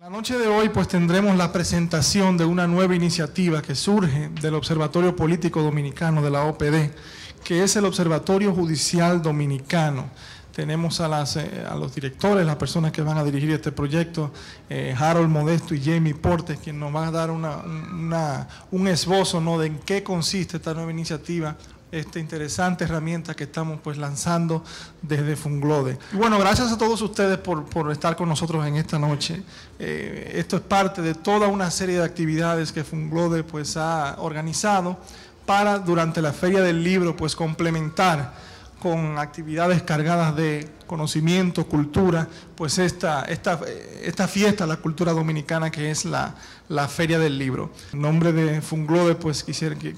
La noche de hoy pues tendremos la presentación de una nueva iniciativa que surge del Observatorio Político Dominicano de la OPD, que es el Observatorio Judicial Dominicano. Tenemos a los directores, las personas que van a dirigir este proyecto, Harold Modesto y Jamie Portes, quienes nos van a dar un esbozo, ¿no?, de en qué consiste esta nueva iniciativa, esta interesante herramienta que estamos pues lanzando desde Funglode. Y bueno, gracias a todos ustedes por estar con nosotros en esta noche. Esto es parte de toda una serie de actividades que Funglode pues ha organizado para durante la Feria del Libro pues complementar con actividades cargadas de conocimiento, cultura, pues esta fiesta, la cultura dominicana que es la Feria del Libro. En nombre de Funglode pues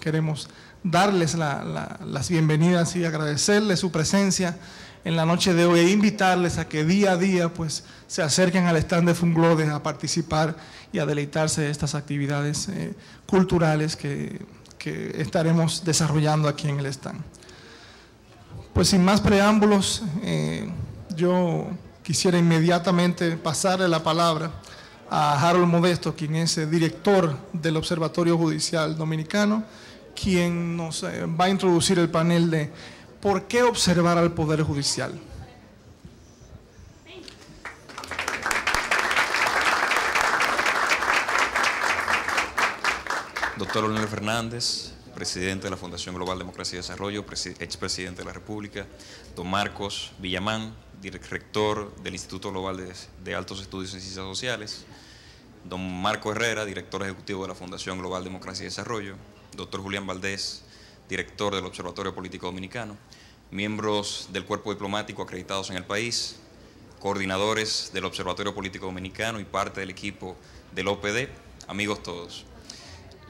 queremos darles las bienvenidas y agradecerles su presencia en la noche de hoy e invitarles a que día a día pues se acerquen al stand de Funglode a participar y a deleitarse de estas actividades culturales que estaremos desarrollando aquí en el stand. Pues sin más preámbulos, yo quisiera inmediatamente pasarle la palabra a Harold Modesto, quien es director del Observatorio Judicial Dominicano, quien nos va a introducir el panel de ¿por qué observar al Poder Judicial? Doctor Leonel Fernández, presidente de la Fundación Global Democracia y Desarrollo, expresidente de la República; don Marcos Villamán, rector del Instituto Global de Altos Estudios en Ciencias Sociales; don Marco Herrera, director ejecutivo de la Fundación Global Democracia y Desarrollo; doctor Julián Valdés, director del Observatorio Político Dominicano; miembros del cuerpo diplomático acreditados en el país; coordinadores del Observatorio Político Dominicano y parte del equipo del OPD, amigos todos.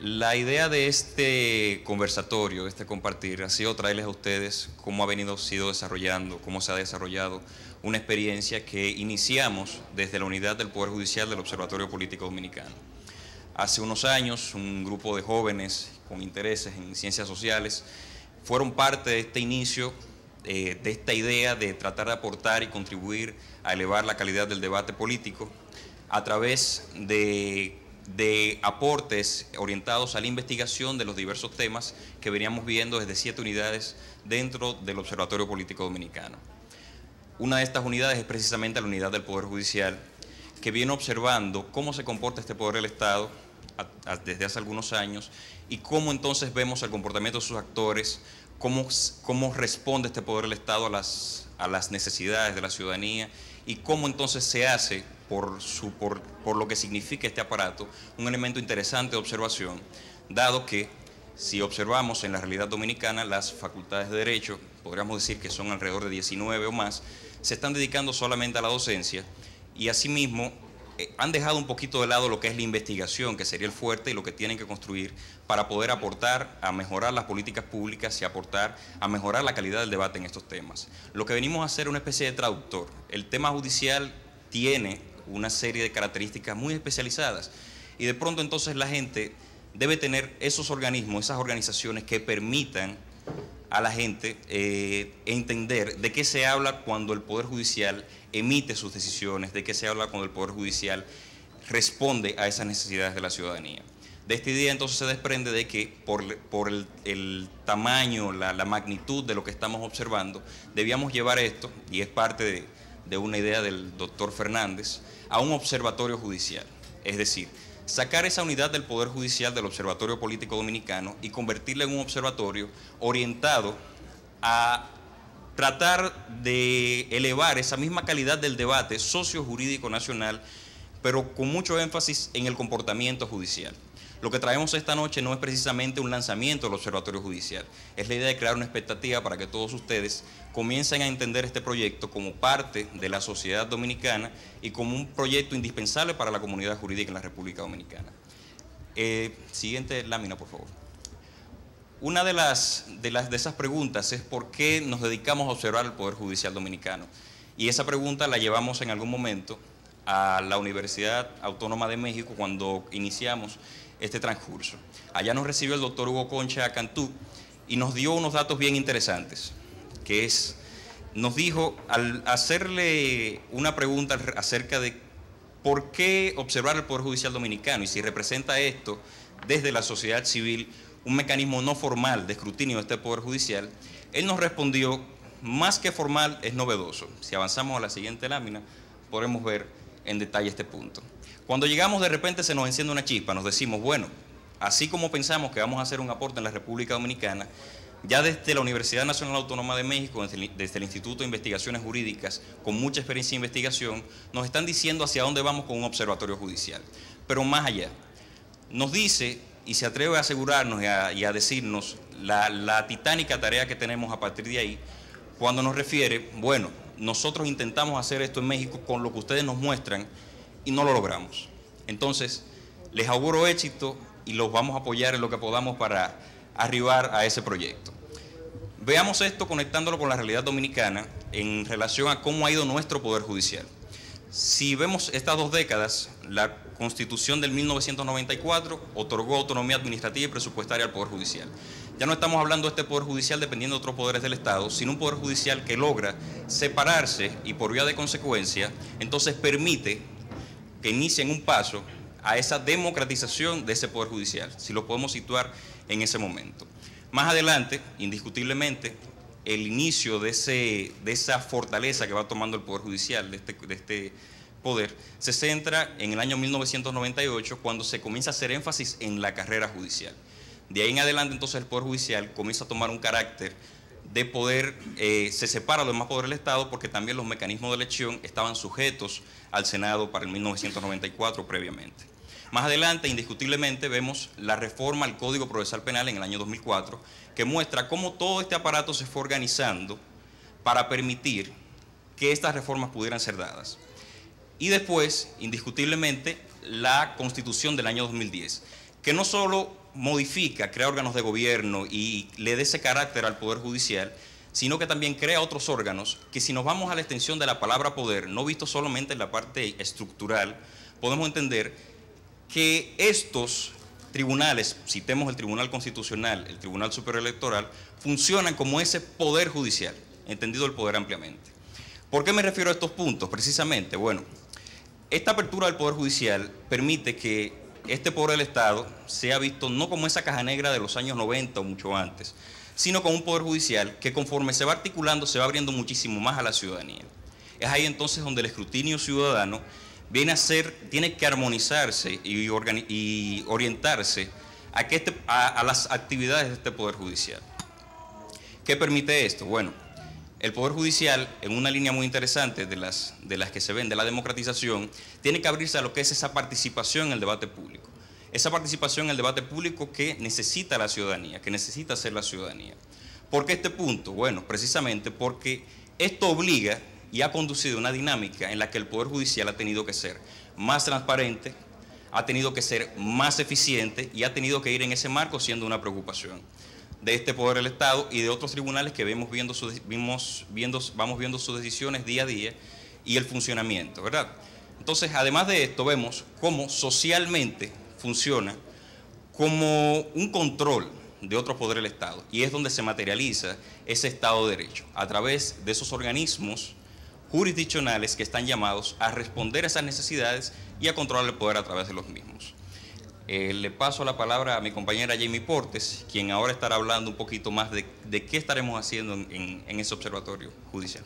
La idea de este conversatorio, este compartir, ha sido traerles a ustedes cómo sido desarrollando, cómo se ha desarrollado una experiencia que iniciamos desde la unidad del Poder Judicial del Observatorio Político Dominicano. Hace unos años, un grupo de jóvenes con intereses en ciencias sociales fueron parte de este inicio, de esta idea de tratar de aportar y contribuir a elevar la calidad del debate político a través de aportes orientados a la investigación de los diversos temas que veníamos viendo desde 7 unidades dentro del Observatorio Político Dominicano. Una de estas unidades es precisamente la unidad del Poder Judicial, que viene observando cómo se comporta este poder del Estado desde hace algunos años y cómo entonces vemos el comportamiento de sus actores, cómo responde este poder del Estado a las necesidades de la ciudadanía y cómo entonces se hace por lo que significa este aparato un elemento interesante de observación, dado que si observamos en la realidad dominicana las facultades de Derecho, podríamos decir que son alrededor de 19 o más, se están dedicando solamente a la docencia y asimismo han dejado un poquito de lado lo que es la investigación, que sería el fuerte y lo que tienen que construir para poder aportar a mejorar las políticas públicas y aportar a mejorar la calidad del debate en estos temas. Lo que venimos a hacer es una especie de traductor. El tema judicial tiene una serie de características muy especializadas y de pronto entonces la gente debe tener esos organismos, esas organizaciones que permitan a la gente entender de qué se habla cuando el Poder Judicial emite sus decisiones, de qué se habla cuando el Poder Judicial responde a esas necesidades de la ciudadanía. De esta idea entonces se desprende de que por el tamaño, la magnitud de lo que estamos observando, debíamos llevar esto, y es parte de una idea del doctor Fernández, a un observatorio judicial, es decir, sacar esa unidad del Poder Judicial del Observatorio Político Dominicano y convertirla en un observatorio orientado a tratar de elevar esa misma calidad del debate socio-jurídico nacional, pero con mucho énfasis en el comportamiento judicial. Lo que traemos esta noche no es precisamente un lanzamiento del Observatorio Judicial, es la idea de crear una expectativa para que todos ustedes comiencen a entender este proyecto como parte de la sociedad dominicana y como un proyecto indispensable para la comunidad jurídica en la República Dominicana. Siguiente lámina, por favor. Una de esas preguntas es ¿por qué nos dedicamos a observar el Poder Judicial Dominicano? Y esa pregunta la llevamos en algún momento a la Universidad Autónoma de México cuando iniciamos este transcurso. Allá nos recibió el doctor Hugo Concha Cantú y nos dio unos datos bien interesantes, que es, nos dijo, al hacerle una pregunta acerca de ¿por qué observar el Poder Judicial Dominicano? Y si representa esto desde la sociedad civil un mecanismo no formal de escrutinio de este Poder Judicial, él nos respondió, más que formal, es novedoso. Si avanzamos a la siguiente lámina, podremos ver en detalle este punto. Cuando llegamos, de repente se nos enciende una chispa, nos decimos, bueno, así como pensamos que vamos a hacer un aporte en la República Dominicana, ya desde la Universidad Nacional Autónoma de México, desde el Instituto de Investigaciones Jurídicas, con mucha experiencia en investigación, nos están diciendo hacia dónde vamos con un observatorio judicial. Pero más allá, nos dice y se atreve a asegurarnos y a decirnos la titánica tarea que tenemos a partir de ahí, cuando nos refiere, bueno, nosotros intentamos hacer esto en México con lo que ustedes nos muestran y no lo logramos. Entonces, les auguro éxito y los vamos a apoyar en lo que podamos para arribar a ese proyecto. Veamos esto conectándolo con la realidad dominicana en relación a cómo ha ido nuestro Poder Judicial. Si vemos estas 2 décadas, la Constitución del 1994 otorgó autonomía administrativa y presupuestaria al Poder Judicial. Ya no estamos hablando de este Poder Judicial dependiendo de otros poderes del Estado, sino un Poder Judicial que logra separarse y por vía de consecuencia, entonces permite que inicien un paso a esa democratización de ese Poder Judicial, si lo podemos situar en ese momento. Más adelante, indiscutiblemente, el inicio de esa fortaleza que va tomando el Poder Judicial, de este poder, se centra en el año 1998, cuando se comienza a hacer énfasis en la carrera judicial. De ahí en adelante, entonces, el Poder Judicial comienza a tomar un carácter de poder, se separa de los demás poderes del Estado, porque también los mecanismos de elección estaban sujetos al Senado para el 1994 previamente. Más adelante, indiscutiblemente, vemos la reforma al Código Procesal Penal en el año 2004, que muestra cómo todo este aparato se fue organizando para permitir que estas reformas pudieran ser dadas. Y después, indiscutiblemente, la Constitución del año 2010, que no solo modifica, crea órganos de gobierno y le da ese carácter al Poder Judicial, sino que también crea otros órganos que, si nos vamos a la extensión de la palabra poder, no visto solamente en la parte estructural, podemos entender que estos tribunales, citemos el Tribunal Constitucional, el Tribunal Superior Electoral, funcionan como ese poder judicial, entendido el poder ampliamente. ¿Por qué me refiero a estos puntos? Precisamente, bueno, esta apertura del Poder Judicial permite que este poder del Estado sea visto no como esa caja negra de los años 90 o mucho antes, sino como un Poder Judicial que, conforme se va articulando, se va abriendo muchísimo más a la ciudadanía. Es ahí entonces donde el escrutinio ciudadano tiene que armonizarse y orientarse a las actividades de este Poder Judicial. ¿Qué permite esto? Bueno, el Poder Judicial, en una línea muy interesante de las que se ven de la democratización, tiene que abrirse a lo que es esa participación en el debate público. Esa participación en el debate público que necesita la ciudadanía, que necesita hacer la ciudadanía. ¿Por qué este punto? Bueno, precisamente porque esto obliga y ha conducido una dinámica en la que el Poder Judicial ha tenido que ser más transparente, ha tenido que ser más eficiente y ha tenido que ir en ese marco siendo una preocupación de este Poder del Estado y de otros tribunales que vamos viendo sus decisiones día a día y el funcionamiento, ¿verdad? Entonces, además de esto, vemos cómo socialmente funciona como un control de otro poder del Estado, y es donde se materializa ese Estado de Derecho, a través de esos organismos jurisdiccionales que están llamados a responder a esas necesidades y a controlar el poder a través de los mismos. Le paso la palabra a mi compañera Jamie Portes, quien ahora estará hablando un poquito más de qué estaremos haciendo en ese observatorio judicial.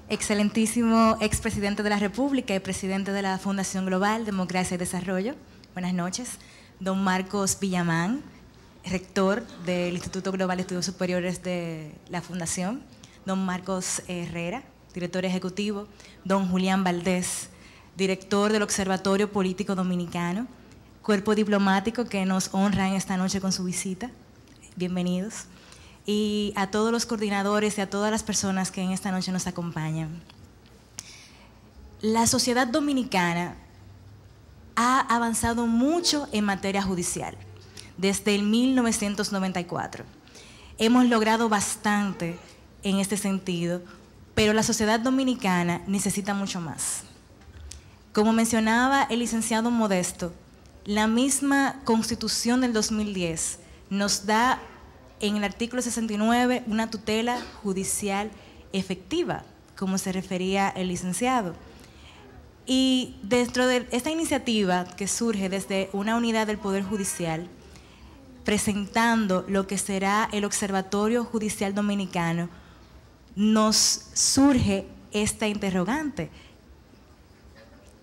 Excelentísimo expresidente de la República y presidente de la Fundación Global Democracia y Desarrollo, buenas noches. Don Marcos Villamán, rector del Instituto Global de Estudios Superiores de la Fundación. Don Marcos Herrera, director ejecutivo. Don Julián Valdés, director del Observatorio Político Dominicano, cuerpo diplomático que nos honra en esta noche con su visita. Bienvenidos. Y a todos los coordinadores y a todas las personas que en esta noche nos acompañan. La sociedad dominicana ha avanzado mucho en materia judicial desde el 1994. Hemos logrado bastante en este sentido, pero la sociedad dominicana necesita mucho más. Como mencionaba el licenciado Modesto, la misma Constitución del 2010 nos da en el artículo 69 una tutela judicial efectiva, como se refería el licenciado. Y dentro de esta iniciativa que surge desde una unidad del Poder Judicial, presentando lo que será el Observatorio Judicial Dominicano, nos surge esta interrogante.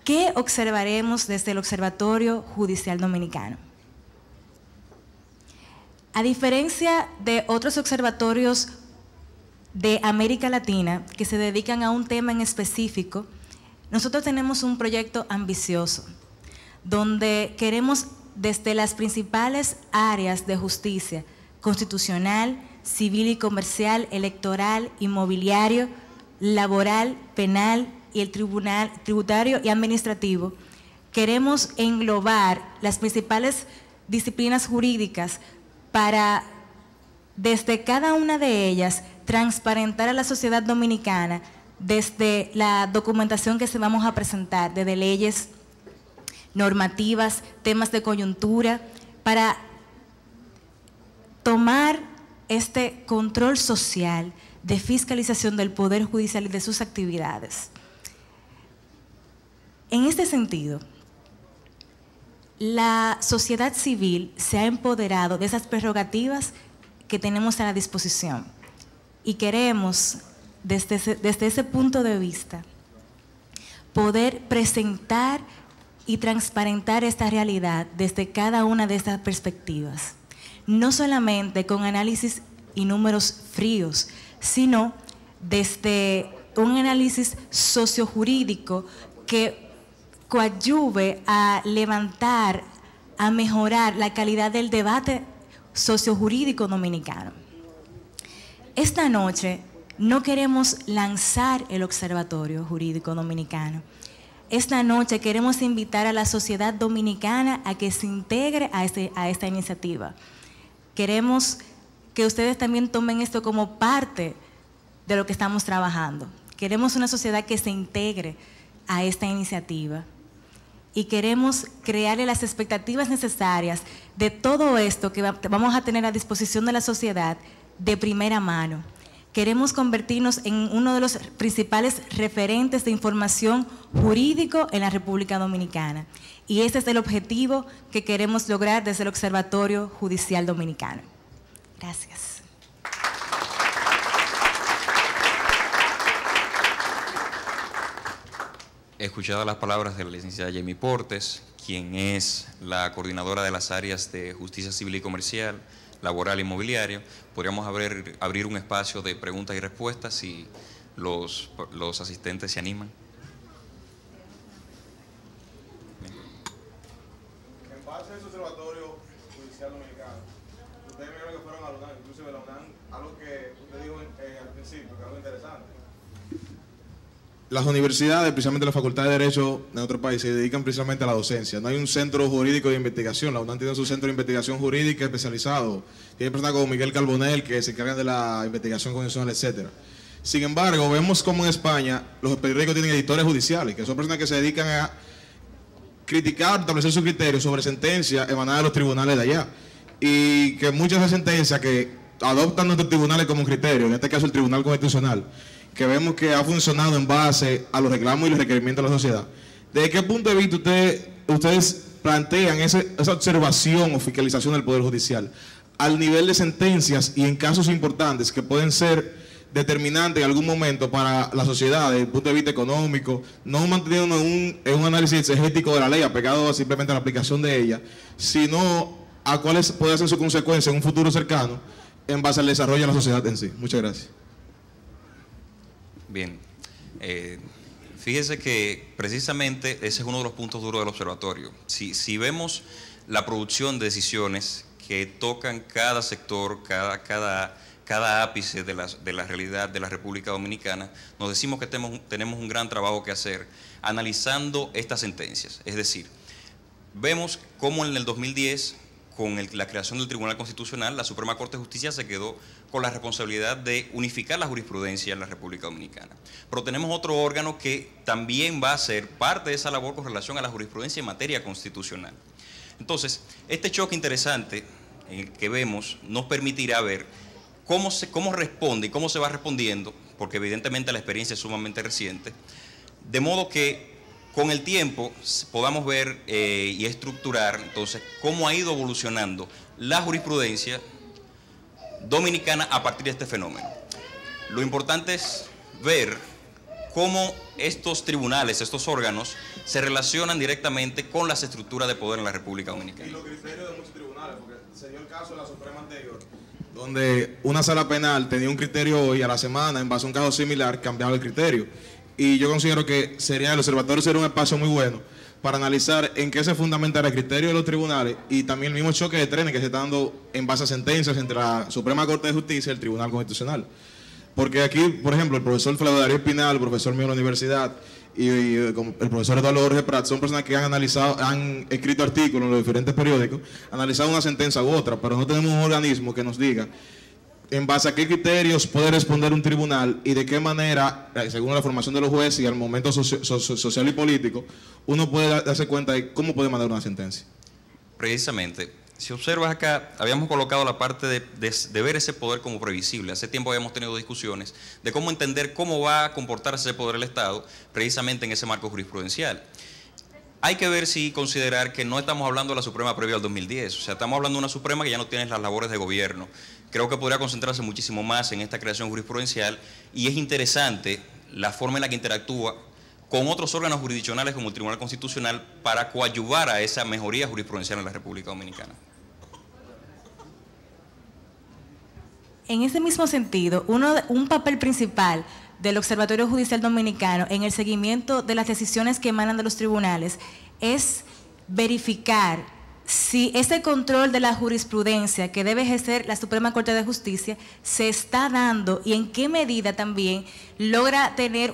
¿Qué observaremos desde el Observatorio Judicial Dominicano? A diferencia de otros observatorios de América Latina que se dedican a un tema en específico, nosotros tenemos un proyecto ambicioso, donde queremos desde las principales áreas de justicia, constitucional, civil y comercial, electoral, inmobiliario, laboral, penal y el tribunal tributario y administrativo, queremos englobar las principales disciplinas jurídicas para, desde cada una de ellas, transparentar a la sociedad dominicana desde la documentación que se vamos a presentar, desde leyes, normativas, temas de coyuntura, para tomar este control social de fiscalización del Poder Judicial y de sus actividades. En este sentido, la sociedad civil se ha empoderado de esas prerrogativas que tenemos a la disposición y queremos, desde ese punto de vista, poder presentar y transparentar esta realidad desde cada una de estas perspectivas, no solamente con análisis y números fríos, sino desde un análisis sociojurídico que coadyuve a levantar, a mejorar la calidad del debate sociojurídico dominicano. Esta noche no queremos lanzar el Observatorio Jurídico Dominicano. Esta noche queremos invitar a la sociedad dominicana a que se integre a esta iniciativa. Queremos que ustedes también tomen esto como parte de lo que estamos trabajando. Queremos una sociedad que se integre a esta iniciativa y queremos crearle las expectativas necesarias de todo esto que vamos a tener a disposición de la sociedad de primera mano. Queremos convertirnos en uno de los principales referentes de información jurídico en la República Dominicana. Y ese es el objetivo que queremos lograr desde el Observatorio Judicial Dominicano. Gracias. Escuchadas las palabras de la licenciada Jamie Portes, quien es la coordinadora de las áreas de Justicia Civil y Comercial, Laboral e Inmobiliario, podríamos abrir un espacio de preguntas y respuestas si los asistentes se animan. En base a ese Observatorio Judicial Dominicano, ustedes vieron que fueron a la UNAM, inclusive la UNAM, algo que usted dijo al principio, que es algo interesante. Las universidades, precisamente la Facultad de Derecho de nuestro país, se dedican precisamente a la docencia. No hay un centro jurídico de investigación. La UNAM tiene su centro de investigación jurídica especializado. Tiene personas como Miguel Carbonell que se encargan de la investigación constitucional, etc. Sin embargo, vemos como en España los periódicos tienen editores judiciales, que son personas que se dedican a criticar, establecer sus criterios sobre sentencias emanadas de los tribunales de allá. Y que muchas de esas sentencias que adoptan nuestros tribunales como criterio, en este caso el Tribunal Constitucional, que vemos que ha funcionado en base a los reclamos y los requerimientos de la sociedad. ¿Desde qué punto de vista ustedes plantean esa observación o fiscalización del Poder Judicial al nivel de sentencias y en casos importantes que pueden ser determinantes en algún momento para la sociedad desde el punto de vista económico, no manteniendo un análisis exegético de la ley apegado simplemente a la aplicación de ella, sino a cuáles puede ser su consecuencia en un futuro cercano en base al desarrollo de la sociedad en sí? Muchas gracias. Bien, fíjese que precisamente ese es uno de los puntos duros del observatorio. Si vemos la producción de decisiones que tocan cada sector, cada ápice de la realidad de la República Dominicana, nos decimos que tenemos un gran trabajo que hacer analizando estas sentencias. Es decir, vemos cómo en el 2010, con la creación del Tribunal Constitucional, la Suprema Corte de Justicia se quedó con la responsabilidad de unificar la jurisprudencia en la República Dominicana. Pero tenemos otro órgano que también va a ser parte de esa labor con relación a la jurisprudencia en materia constitucional. Entonces, este choque interesante en el que vemos nos permitirá ver cómo responde y cómo se va respondiendo, porque evidentemente la experiencia es sumamente reciente, de modo que con el tiempo podamos ver y estructurar entonces cómo ha ido evolucionando la jurisprudencia dominicana a partir de este fenómeno. Lo importante es ver cómo estos tribunales, estos órganos, se relacionan directamente con las estructuras de poder en la República Dominicana. Y los criterios de muchos tribunales, porque se dio el caso de la Suprema anterior, donde una sala penal tenía un criterio hoy a la semana, en base a un caso similar, cambiaba el criterio. Y yo considero que el observatorio sería un espacio muy bueno para analizar en qué se fundamenta el criterio de los tribunales y también el mismo choque de trenes que se está dando en base a sentencias entre la Suprema Corte de Justicia y el Tribunal Constitucional. Porque aquí, por ejemplo, el profesor Flaudario Espinal, el profesor mío de la universidad, y el profesor Eduardo Jorge Prat, son personas que han escrito artículos en los diferentes periódicos, analizado una sentencia u otra, pero no tenemos un organismo que nos diga en base a qué criterios puede responder un tribunal y de qué manera, según la formación de los jueces y al momento social y político, uno puede darse cuenta de cómo puede mandar una sentencia. Precisamente, si observas acá, habíamos colocado la parte de ver ese poder como previsible. Hace tiempo habíamos tenido discusiones de cómo entender cómo va a comportarse ese poder del Estado, precisamente en ese marco jurisprudencial. Hay que ver si considerar que no estamos hablando de la Suprema previa al 2010, o sea, estamos hablando de una Suprema que ya no tiene las labores de gobierno. Creo que podría concentrarse muchísimo más en esta creación jurisprudencial y es interesante la forma en la que interactúa con otros órganos jurisdiccionales como el Tribunal Constitucional para coadyuvar a esa mejoría jurisprudencial en la República Dominicana. En ese mismo sentido, un papel principal del Observatorio Judicial Dominicano en el seguimiento de las decisiones que emanan de los tribunales es verificar si ese control de la jurisprudencia que debe ejercer la Suprema Corte de Justicia se está dando y en qué medida también logra tener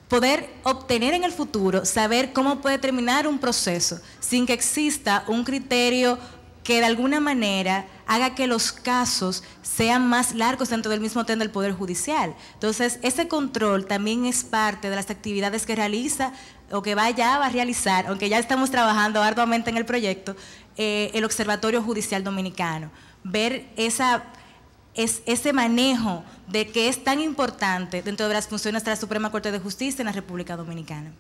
poder obtener en el futuro, saber cómo puede terminar un proceso sin que exista un criterio que de alguna manera haga que los casos sean más largos dentro del mismo tren del Poder Judicial. Entonces, ese control también es parte de las actividades que realiza o que vaya a realizar, aunque ya estamos trabajando arduamente en el proyecto, el Observatorio Judicial Dominicano. Ver ese manejo de que es tan importante dentro de las funciones de la Suprema Corte de Justicia en la República Dominicana.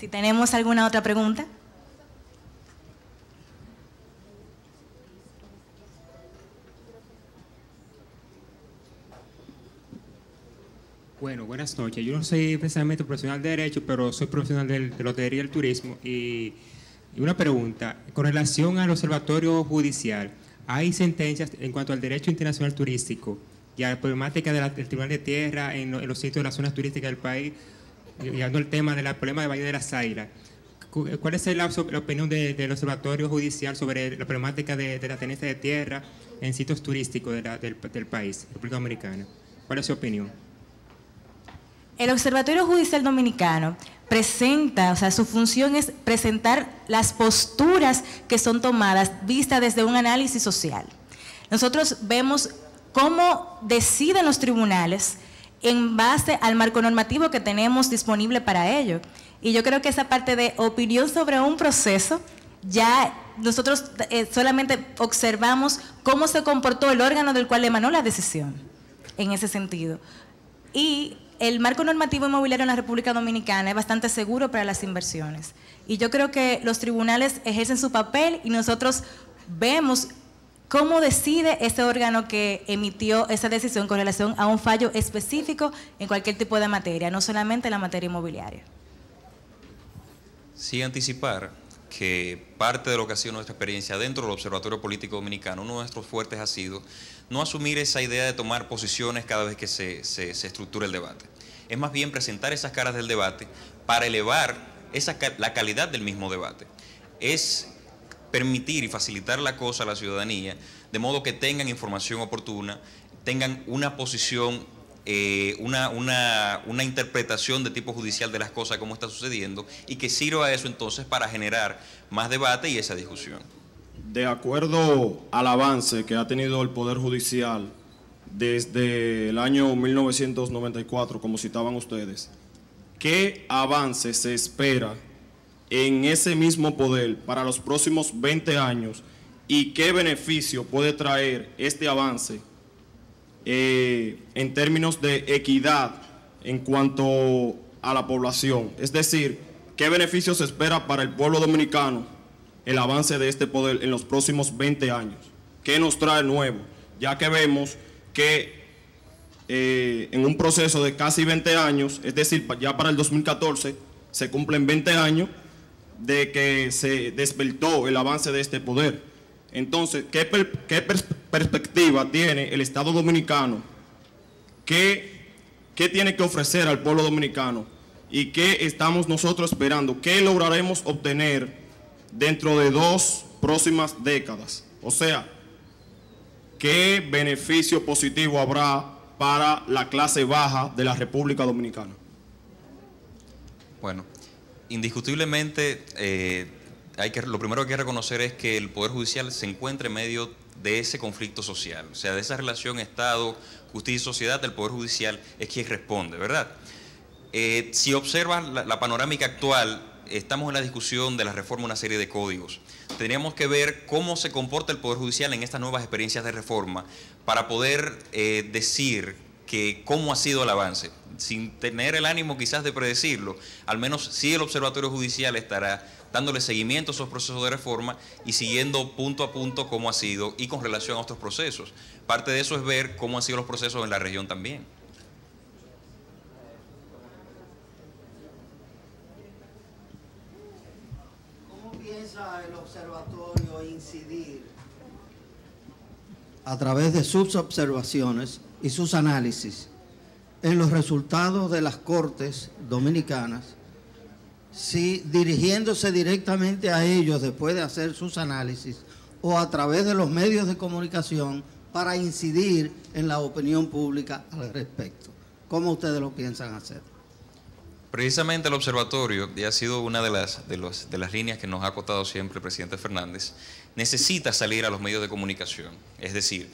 Si tenemos alguna otra pregunta. Bueno, buenas noches. Yo no soy precisamente profesional de Derecho, pero soy profesional de la hotelería y el turismo. Y una pregunta, con relación al Observatorio Judicial, ¿hay sentencias en cuanto al derecho internacional turístico y a la problemática del Tribunal de Tierra en los sitios de las zonas turísticas del país, llegando al tema del problema de Valle de las Águilas? ¿Cuál es la opinión del Observatorio Judicial sobre la problemática de la tenencia de tierra en sitios turísticos del país, República Dominicana? ¿Cuál es su opinión? El Observatorio Judicial Dominicano presenta, o sea, su función es presentar las posturas que son tomadas vistas desde un análisis social. Nosotros vemos cómo deciden los tribunales en base al marco normativo que tenemos disponible para ello. Y yo creo que esa parte de opinión sobre un proceso, ya nosotros solamente observamos cómo se comportó el órgano del cual emanó la decisión, en ese sentido. Y el marco normativo inmobiliario en la República Dominicana es bastante seguro para las inversiones. Y yo creo que los tribunales ejercen su papel y nosotros vemos cómo decide ese órgano que emitió esa decisión con relación a un fallo específico en cualquier tipo de materia, no solamente en la materia inmobiliaria. Sí, anticipar que parte de lo que ha sido nuestra experiencia dentro del Observatorio Político Dominicano, uno de nuestros fuertes ha sido no asumir esa idea de tomar posiciones cada vez que se estructura el debate. Es más bien presentar esas caras del debate para elevar la calidad del mismo debate. Es permitir y facilitar la cosa a la ciudadanía, de modo que tengan información oportuna, tengan una posición, una interpretación de tipo judicial de las cosas, como está sucediendo, y que sirva eso entonces para generar más debate y esa discusión. De acuerdo al avance que ha tenido el Poder Judicial desde el año 1994, como citaban ustedes, ¿qué avance se espera en ese mismo poder para los próximos 20 años y qué beneficio puede traer este avance en términos de equidad en cuanto a la población. Es decir, qué beneficio se espera para el pueblo dominicano el avance de este poder en los próximos 20 años. ¿Qué nos trae nuevo? Ya que vemos que en un proceso de casi 20 años, es decir, ya para el 2014, se cumplen 20 años de que se despertó el avance de este poder. Entonces, ¿qué perspectiva tiene el Estado dominicano? ¿Qué tiene que ofrecer al pueblo dominicano? ¿Y qué estamos nosotros esperando? ¿Qué lograremos obtener dentro de 2 próximas décadas? O sea, ¿qué beneficio positivo habrá para la clase baja de la República Dominicana? Bueno, indiscutiblemente, lo primero que hay que reconocer es que el Poder Judicial se encuentra en medio de ese conflicto social, o sea, de esa relación Estado, justicia y sociedad. El Poder Judicial es quien responde, ¿verdad? Si observas la panorámica actual, estamos en la discusión de la reforma de una serie de códigos. Tendríamos que ver cómo se comporta el Poder Judicial en estas nuevas experiencias de reforma para poder decir cómo ha sido el avance. Sin tener el ánimo quizás de predecirlo, al menos sí el Observatorio Judicial estará dándole seguimiento a esos procesos de reforma y siguiendo punto a punto cómo ha sido y con relación a otros procesos. Parte de eso es ver cómo han sido los procesos en la región también. ¿Cómo piensa el observatorio incidir a través de sus observaciones y sus análisis en los resultados de las Cortes dominicanas, si dirigiéndose directamente a ellos después de hacer sus análisis o a través de los medios de comunicación para incidir en la opinión pública al respecto? ¿Cómo ustedes lo piensan hacer? Precisamente el observatorio, y ha sido una de las líneas que nos ha acotado siempre el presidente Fernández, necesita salir a los medios de comunicación, es decir,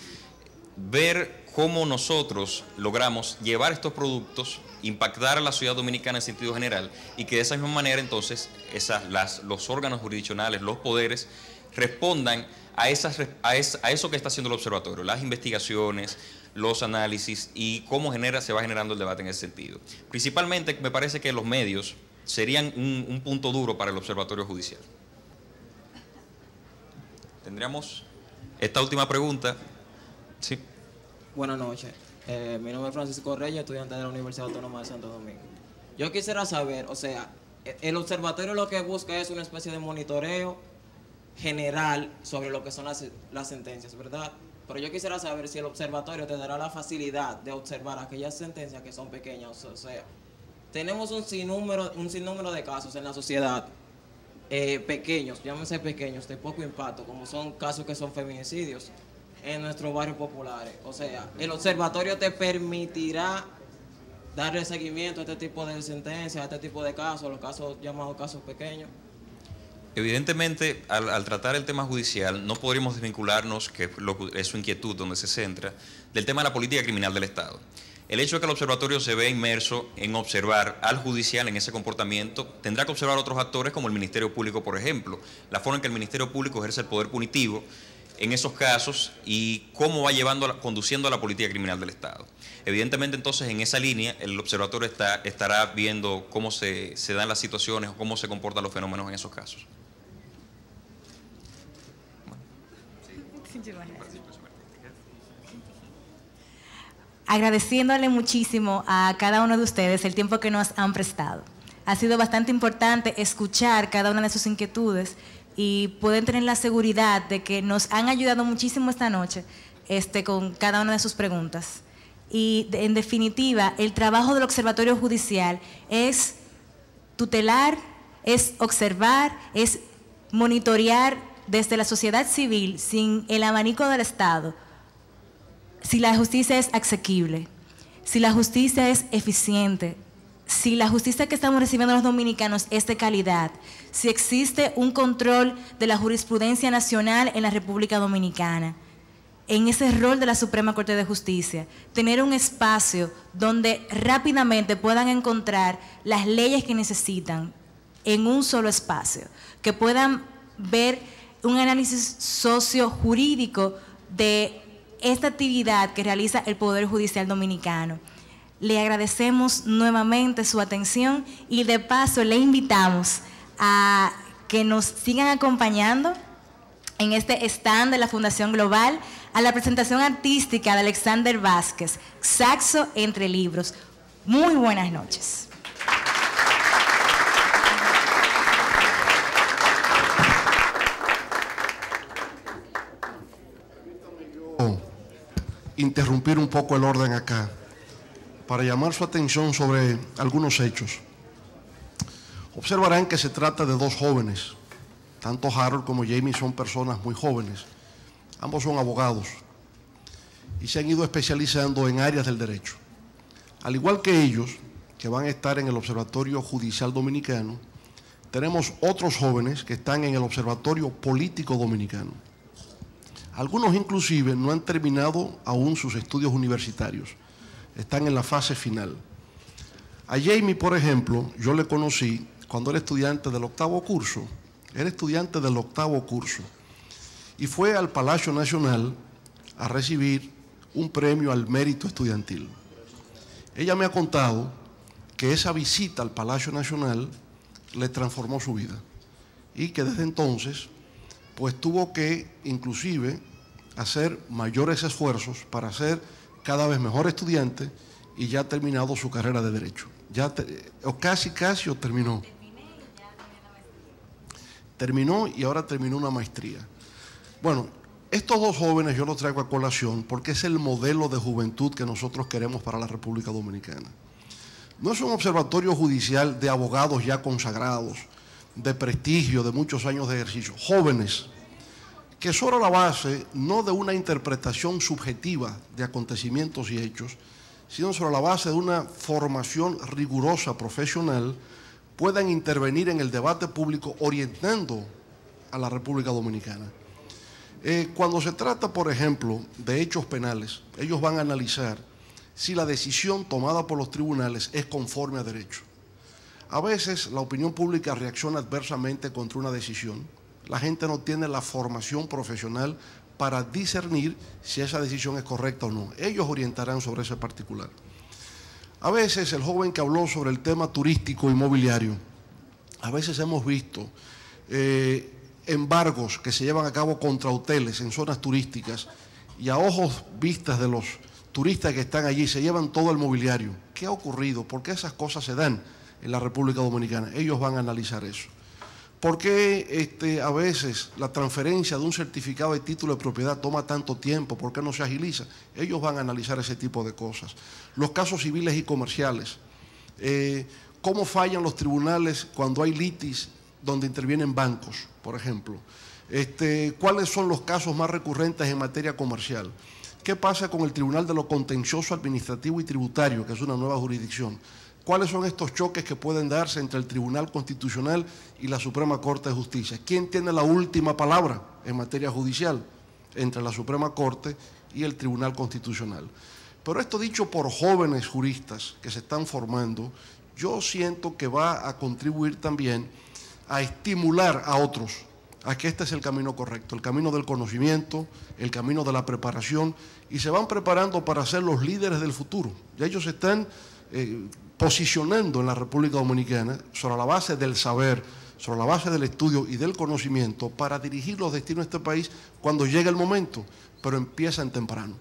ver cómo nosotros logramos llevar estos productos, impactar a la sociedad dominicana en sentido general y que de esa misma manera entonces los órganos jurisdiccionales, los poderes, respondan a eso que está haciendo el observatorio, las investigaciones, los análisis y cómo se va generando el debate en ese sentido. Principalmente me parece que los medios serían un punto duro para el observatorio judicial. Tendríamos esta última pregunta. Sí. Buenas noches. Mi nombre es Francisco Reyes, estudiante de la Universidad Autónoma de Santo Domingo. Yo quisiera saber, o sea, el observatorio lo que busca es una especie de monitoreo general sobre lo que son las sentencias, ¿verdad? Pero yo quisiera saber si el observatorio te dará la facilidad de observar aquellas sentencias que son pequeñas. O sea, tenemos un sinnúmero de casos en la sociedad, pequeños, llámense pequeños, de poco impacto, como son casos que son feminicidios en nuestros barrios populares. O sea, el observatorio te permitirá darle seguimiento a este tipo de sentencias, a este tipo de casos, los casos llamados casos pequeños. Evidentemente, al tratar el tema judicial, no podríamos desvincularnos, que es su inquietud donde se centra, del tema de la política criminal del Estado. El hecho de que el observatorio se vea inmerso en observar al judicial en ese comportamiento, tendrá que observar otros actores como el Ministerio Público, por ejemplo, la forma en que el Ministerio Público ejerce el poder punitivo en esos casos y cómo va conduciendo a la política criminal del Estado. Evidentemente, entonces, en esa línea, el observatorio estará viendo cómo se dan las situaciones o cómo se comportan los fenómenos en esos casos. Agradeciéndole muchísimo a cada uno de ustedes el tiempo que nos han prestado. Ha sido bastante importante escuchar cada una de sus inquietudes y pueden tener la seguridad de que nos han ayudado muchísimo esta noche con cada una de sus preguntas. Y en definitiva, el trabajo del Observatorio Judicial es tutelar, es observar, es monitorear desde la sociedad civil, sin el abanico del Estado, si la justicia es asequible, si la justicia es eficiente, si la justicia que estamos recibiendo los dominicanos es de calidad, si existe un control de la jurisprudencia nacional en la República Dominicana, en ese rol de la Suprema Corte de Justicia, tener un espacio donde rápidamente puedan encontrar las leyes que necesitan en un solo espacio, que puedan ver un análisis sociojurídico de esta actividad que realiza el Poder Judicial Dominicano. Le agradecemos nuevamente su atención y de paso le invitamos a que nos sigan acompañando en este stand de la Fundación Global a la presentación artística de Alexander Vázquez, Saxo entre libros. Muy buenas noches. Interrumpir un poco el orden acá para llamar su atención sobre algunos hechos. Observarán que se trata de dos jóvenes. Tanto Harold como Jamie son personas muy jóvenes. Ambos son abogados y se han ido especializando en áreas del derecho. Al igual que ellos, que van a estar en el Observatorio Judicial Dominicano, tenemos otros jóvenes que están en el Observatorio Político Dominicano. Algunos inclusive no han terminado aún sus estudios universitarios, están en la fase final. A Jamie, por ejemplo, yo le conocí cuando era estudiante del octavo curso, y fue al Palacio Nacional a recibir un premio al mérito estudiantil. Ella me ha contado que esa visita al Palacio Nacional le transformó su vida y que desde entonces pues tuvo que inclusive hacer mayores esfuerzos para ser cada vez mejor estudiante y ya ha terminado su carrera de Derecho. Casi terminó. Terminó y ahora terminó una maestría. Bueno, estos dos jóvenes yo los traigo a colación porque es el modelo de juventud que nosotros queremos para la República Dominicana. No es un observatorio judicial de abogados ya consagrados, de prestigio, de muchos años de ejercicio, jóvenes que sobre la base no de una interpretación subjetiva de acontecimientos y hechos, sino sobre la base de una formación rigurosa profesional, puedan intervenir en el debate público orientando a la República Dominicana. Cuando se trata, por ejemplo, de hechos penales, ellos van a analizar si la decisión tomada por los tribunales es conforme a derecho. A veces la opinión pública reacciona adversamente contra una decisión. La gente no tiene la formación profesional para discernir si esa decisión es correcta o no. Ellos orientarán sobre ese particular. A veces el joven que habló sobre el tema turístico inmobiliario, a veces hemos visto embargos que se llevan a cabo contra hoteles en zonas turísticas y a ojos vistas de los turistas que están allí se llevan todo el mobiliario. ¿Qué ha ocurrido? ¿Por qué esas cosas se dan en la República Dominicana? Ellos van a analizar eso. ¿Por qué a veces la transferencia de un certificado de título de propiedad toma tanto tiempo? ¿Por qué no se agiliza? Ellos van a analizar ese tipo de cosas. Los casos civiles y comerciales. ¿Cómo fallan los tribunales cuando hay litis donde intervienen bancos, por ejemplo? ¿Cuáles son los casos más recurrentes en materia comercial? ¿Qué pasa con el Tribunal de lo Contencioso Administrativo y Tributario, que es una nueva jurisdicción? ¿Cuáles son estos choques que pueden darse entre el Tribunal Constitucional y la Suprema Corte de Justicia? ¿Quién tiene la última palabra en materia judicial? Entre la Suprema Corte y el Tribunal Constitucional. Pero esto dicho por jóvenes juristas que se están formando, yo siento que va a contribuir también a estimular a otros a que este es el camino correcto, el camino del conocimiento, el camino de la preparación, y se van preparando para ser los líderes del futuro. Ya ellos se están posicionando en la República Dominicana sobre la base del saber, sobre la base del estudio y del conocimiento para dirigir los destinos de este país cuando llegue el momento, pero empiezan temprano.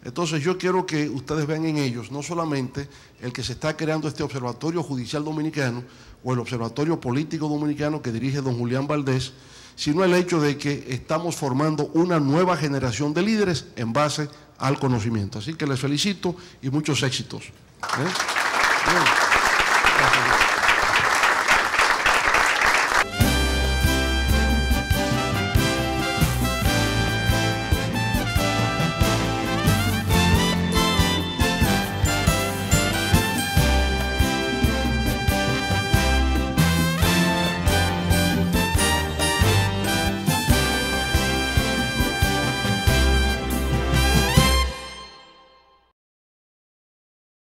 Entonces yo quiero que ustedes vean en ellos no solamente el que se está creando este Observatorio Judicial Dominicano o el Observatorio Político Dominicano que dirige don Julián Valdés, sino el hecho de que estamos formando una nueva generación de líderes en base al conocimiento. Así que les felicito y muchos éxitos. Bien. Gracias.